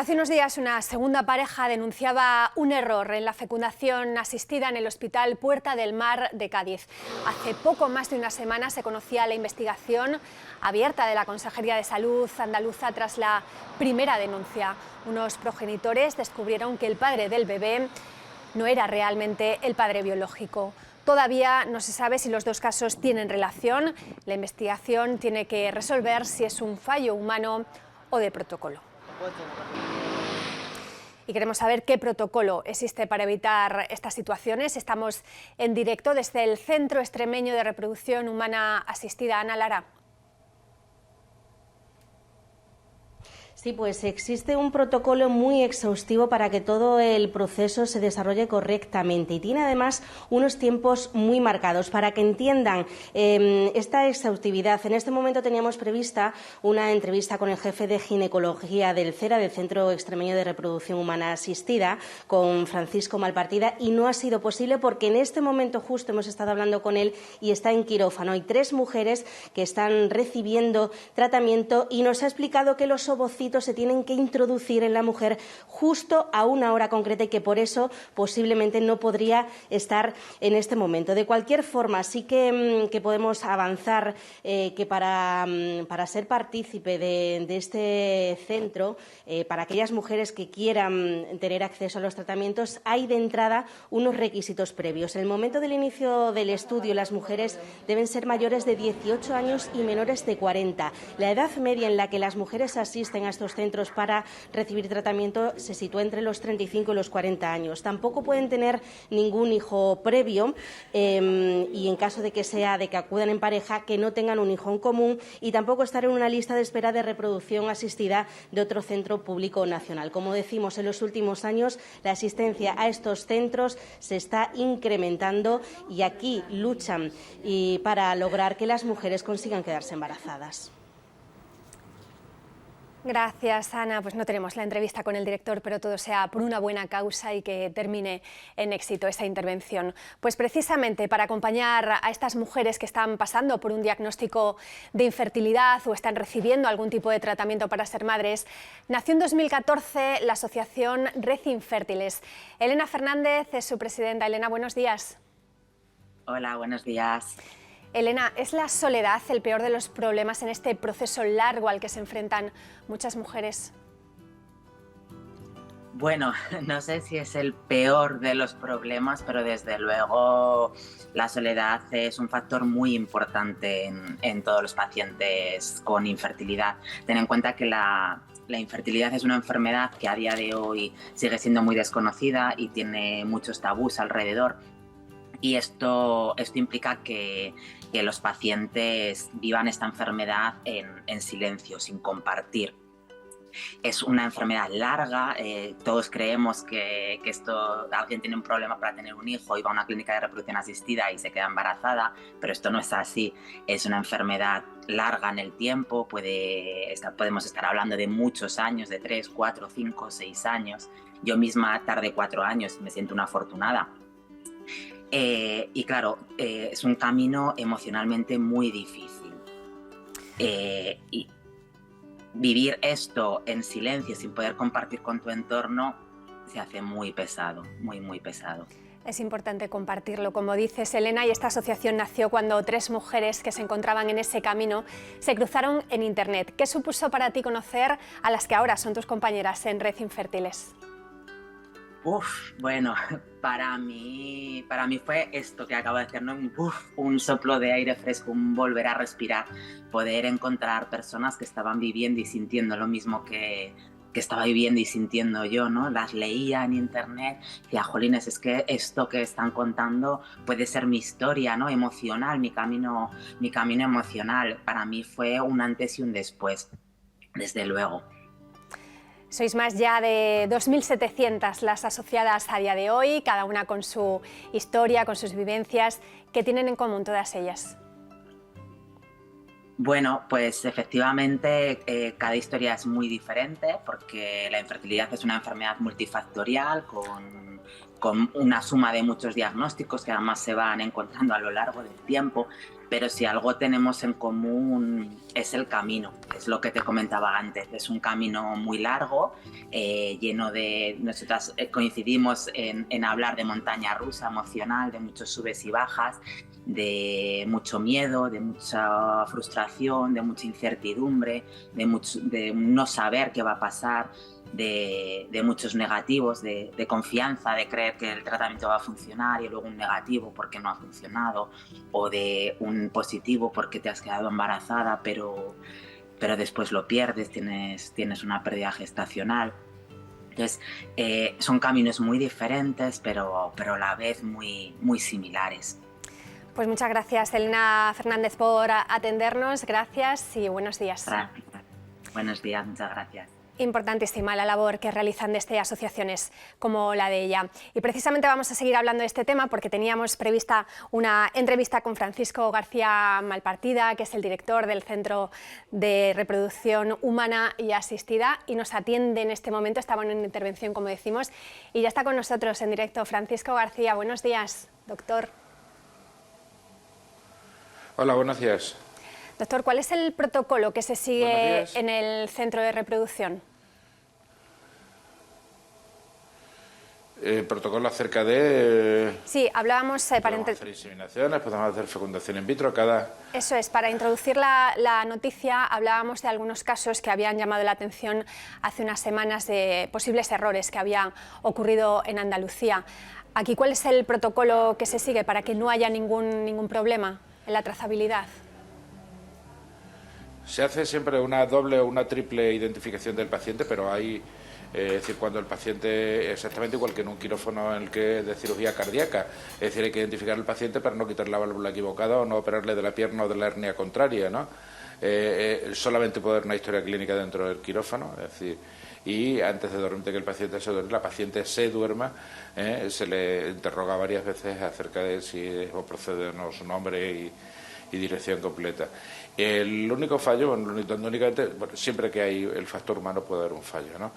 Hace unos días una segunda pareja denunciaba un error en la fecundación asistida en el Hospital Puerta del Mar de Cádiz. Hace poco más de una semana se conocía la investigación abierta de la Consejería de Salud andaluza tras la primera denuncia. Unos progenitores descubrieron que el padre del bebé no era realmente el padre biológico. Todavía no se sabe si los dos casos tienen relación. La investigación tiene que resolver si es un fallo humano o de protocolo. Y queremos saber qué protocolo existe para evitar estas situaciones. Estamos en directo desde el Centro Extremeño de Reproducción Humana Asistida. Ana Lara. Sí, pues existe un protocolo muy exhaustivo para que todo el proceso se desarrolle correctamente y tiene además unos tiempos muy marcados. Para que entiendan esta exhaustividad, en este momento teníamos prevista una entrevista con el jefe de ginecología del CERA, del Centro Extremeño de Reproducción Humana Asistida, con Francisco Malpartida, y no ha sido posible porque en este momento justo hemos estado hablando con él y está en quirófano. Hay 3 mujeres que están recibiendo tratamiento y nos ha explicado que los ovocitos se tienen que introducir en la mujer justo a una hora concreta y que por eso posiblemente no podría estar en este momento. De cualquier forma, sí que podemos avanzar que para ser partícipe de este centro, para aquellas mujeres que quieran tener acceso a los tratamientos, hay de entrada unos requisitos previos. En el momento del inicio del estudio, las mujeres deben ser mayores de 18 años y menores de 40. La edad media en la que las mujeres asisten a estos centros para recibir tratamiento se sitúa entre los 35 y los 40 años. Tampoco pueden tener ningún hijo previo y en caso de que acudan en pareja, que no tengan un hijo en común y tampoco estar en una lista de espera de reproducción asistida de otro centro público nacional. Como decimos, en los últimos años la asistencia a estos centros se está incrementando y aquí luchan para lograr que las mujeres consigan quedarse embarazadas. Gracias, Ana. Pues no tenemos la entrevista con el director, pero todo sea por una buena causa y que termine en éxito esta intervención. Pues precisamente para acompañar a estas mujeres que están pasando por un diagnóstico de infertilidad o están recibiendo algún tipo de tratamiento para ser madres, nació en 2014 la asociación Red Infértiles. Elena Fernández es su presidenta. Elena, buenos días. Hola, buenos días. Elena, ¿es la soledad el peor de los problemas en este proceso largo al que se enfrentan muchas mujeres? Bueno, no sé si es el peor de los problemas, pero desde luego la soledad es un factor muy importante en todos los pacientes con infertilidad. Ten en cuenta que la infertilidad es una enfermedad que a día de hoy sigue siendo muy desconocida y tiene muchos tabús alrededor. Y esto implica que los pacientes vivan esta enfermedad en silencio, sin compartir. Es una enfermedad larga, todos creemos que alguien tiene un problema para tener un hijo y va a una clínica de reproducción asistida y se queda embarazada, pero esto no es así. Es una enfermedad larga en el tiempo, podemos estar hablando de muchos años, de 3, 4, 5, 6 años. Yo misma tardé 4 años y me siento una afortunada. Y claro, es un camino emocionalmente muy difícil. Y vivir esto en silencio, sin poder compartir con tu entorno, se hace muy pesado, muy, muy pesado. Es importante compartirlo, como dices, Elena, y esta asociación nació cuando 3 mujeres que se encontraban en ese camino se cruzaron en Internet. ¿Qué supuso para ti conocer a las que ahora son tus compañeras en Red Infértiles? Bueno, para mí fue esto que acabo de decir, ¿no? Un soplo de aire fresco, un volver a respirar, poder encontrar personas que estaban viviendo y sintiendo lo mismo que estaba viviendo y sintiendo yo, ¿no? Las leía en internet y decía, jolines, es que esto que están contando puede ser mi historia, ¿no? Emocional, mi camino emocional. Para mí fue un antes y un después, desde luego. Sois más ya de 2.700 las asociadas a día de hoy, cada una con su historia, con sus vivencias. ¿Qué tienen en común todas ellas? Bueno, pues efectivamente cada historia es muy diferente porque la infertilidad es una enfermedad multifactorial con con una suma de muchos diagnósticos que además se van encontrando a lo largo del tiempo, pero si algo tenemos en común es el camino, es lo que te comentaba antes, es un camino muy largo, lleno de... Nosotras coincidimos en hablar de montaña rusa emocional, de muchos subes y bajas, de mucho miedo, de mucha frustración, de mucha incertidumbre, de no saber qué va a pasar, de muchos negativos, de confianza, de creer que el tratamiento va a funcionar y luego un negativo porque no ha funcionado, o de un positivo porque te has quedado embarazada pero después lo pierdes, tienes una pérdida gestacional. Entonces son caminos muy diferentes pero a la vez muy, muy similares. Pues muchas gracias, Elena Fernández, por atendernos. Gracias y buenos días. Gracias. Buenos días, muchas gracias. Importantísima la labor que realizan desde asociaciones como la de ella. Y precisamente vamos a seguir hablando de este tema porque teníamos prevista una entrevista con Francisco García Malpartida, que es el director del Centro de Reproducción Humana y Asistida, y nos atiende en este momento, estaba en una intervención, como decimos, y ya está con nosotros en directo. Francisco García, buenos días, doctor. Hola, buenos días. Doctor, ¿cuál es el protocolo que se sigue en el centro de reproducción? Protocolo acerca de... Sí, hablábamos podemos hacer inseminaciones, podemos hacer fecundación in vitro, Eso es, para introducir la noticia hablábamos de algunos casos que habían llamado la atención hace unas semanas de posibles errores que habían ocurrido en Andalucía. Aquí, ¿cuál es el protocolo que se sigue para que no haya ningún problema en la trazabilidad? Se hace siempre una doble o una triple identificación del paciente, pero hay, es decir, cuando el paciente, exactamente igual que en un quirófano en el que de cirugía cardíaca, es decir, hay que identificar al paciente para no quitar la válvula equivocada o no operarle de la pierna o de la hernia contraria, ¿no? Solamente puede haber una historia clínica dentro del quirófano, es decir, y antes de dormir, que el paciente se duerma, la paciente se duerma, se le interroga varias veces acerca de si procede o no su nombre y dirección completa. El único fallo, únicamente, siempre que hay el factor humano puede haber un fallo, ¿no?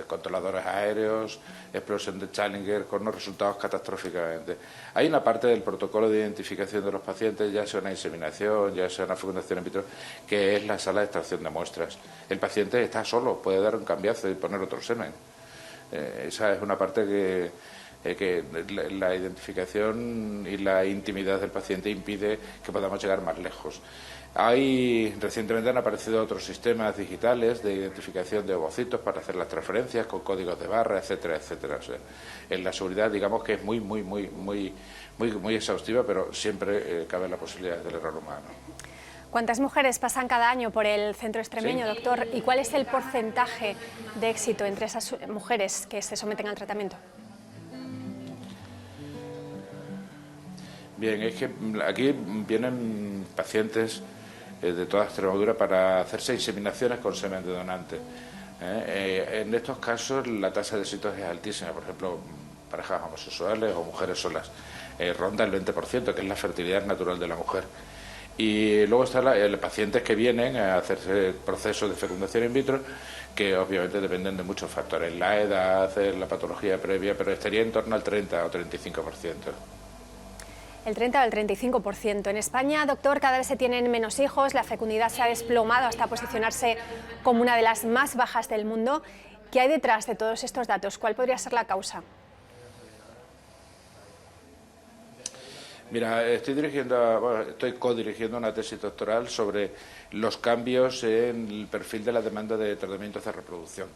Controladores aéreos, explosión de Challenger con unos resultados catastróficamente. Hay una parte del protocolo de identificación de los pacientes, ya sea una inseminación, ya sea una fecundación in vitro, que es la sala de extracción de muestras. El paciente está solo, puede dar un cambiazo y poner otro semen. Esa es una parte que la identificación y la intimidad del paciente impide que podamos llegar más lejos. Recientemente han aparecido otros sistemas digitales de identificación de ovocitos para hacer las transferencias con códigos de barra, etcétera, etcétera. O sea, en la seguridad, digamos que es muy exhaustiva, pero siempre cabe la posibilidad del error humano. ¿Cuántas mujeres pasan cada año por el centro extremeño, Sí. doctor? ¿Y cuál es el porcentaje de éxito entre esas mujeres que se someten al tratamiento? Bien, es que aquí vienen pacientes de toda Extremadura para hacerse inseminaciones con semen de donante. En estos casos la tasa de éxito es altísima, por ejemplo, parejas homosexuales o mujeres solas, ronda el 20%, que es la fertilidad natural de la mujer. Y luego están los pacientes que vienen a hacerse procesos de fecundación in vitro, que obviamente dependen de muchos factores, la edad, la patología previa, pero estaría en torno al 30 o 35%. El 30 o el 35%. En España, doctor, cada vez se tienen menos hijos, la fecundidad se ha desplomado hasta posicionarse como una de las más bajas del mundo. ¿Qué hay detrás de todos estos datos? ¿Cuál podría ser la causa? Mira, estoy codirigiendo una tesis doctoral sobre los cambios en el perfil de la demanda de tratamientos de reproducción.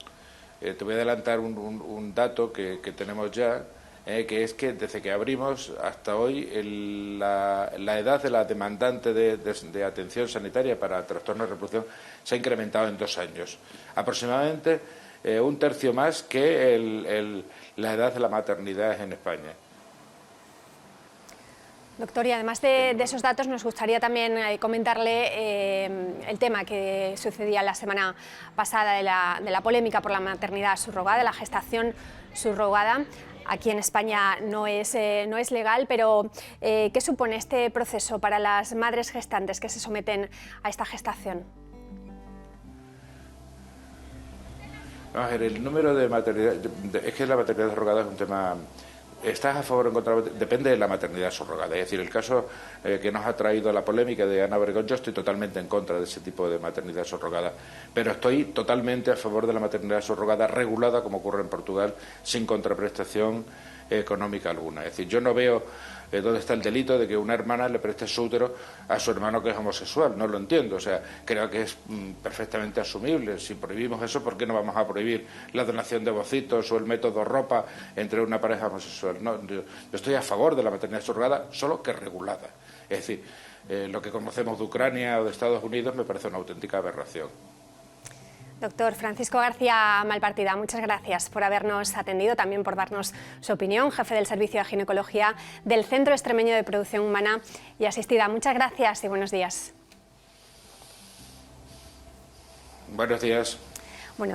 Te voy a adelantar un dato que tenemos ya, que es que desde que abrimos hasta hoy la edad de la demandante de atención sanitaria para trastornos de reproducción se ha incrementado en 2 años. Aproximadamente un tercio más que la edad de la maternidad en España. Doctor, y además de esos datos nos gustaría también comentarle el tema que sucedía la semana pasada de la polémica por la maternidad subrogada, la gestación subrogada. Aquí en España no es legal, pero ¿qué supone este proceso para las madres gestantes que se someten a esta gestación? Vamos a ver, el número de maternidad, es que la maternidad subrogada es un tema. ¿Estás a favor o en contra? Depende de la maternidad subrogada. Es decir, el caso que nos ha traído la polémica de Ana Obregón, yo estoy totalmente en contra de ese tipo de maternidad subrogada, pero estoy totalmente a favor de la maternidad subrogada regulada, como ocurre en Portugal, sin contraprestación económica alguna. Es decir, yo no veo dónde está el delito de que una hermana le preste su útero a su hermano que es homosexual. No lo entiendo. O sea, creo que es perfectamente asumible. Si prohibimos eso, ¿por qué no vamos a prohibir la donación de bocitos o el método ropa entre una pareja homosexual? No, yo estoy a favor de la maternidad subrogada, solo que regulada. Es decir, lo que conocemos de Ucrania o de Estados Unidos me parece una auténtica aberración. Doctor Francisco García Malpartida, muchas gracias por habernos atendido, también por darnos su opinión, jefe del Servicio de Ginecología del Centro Extremeño de Producción Humana y Asistida. Muchas gracias y buenos días. Buenos días.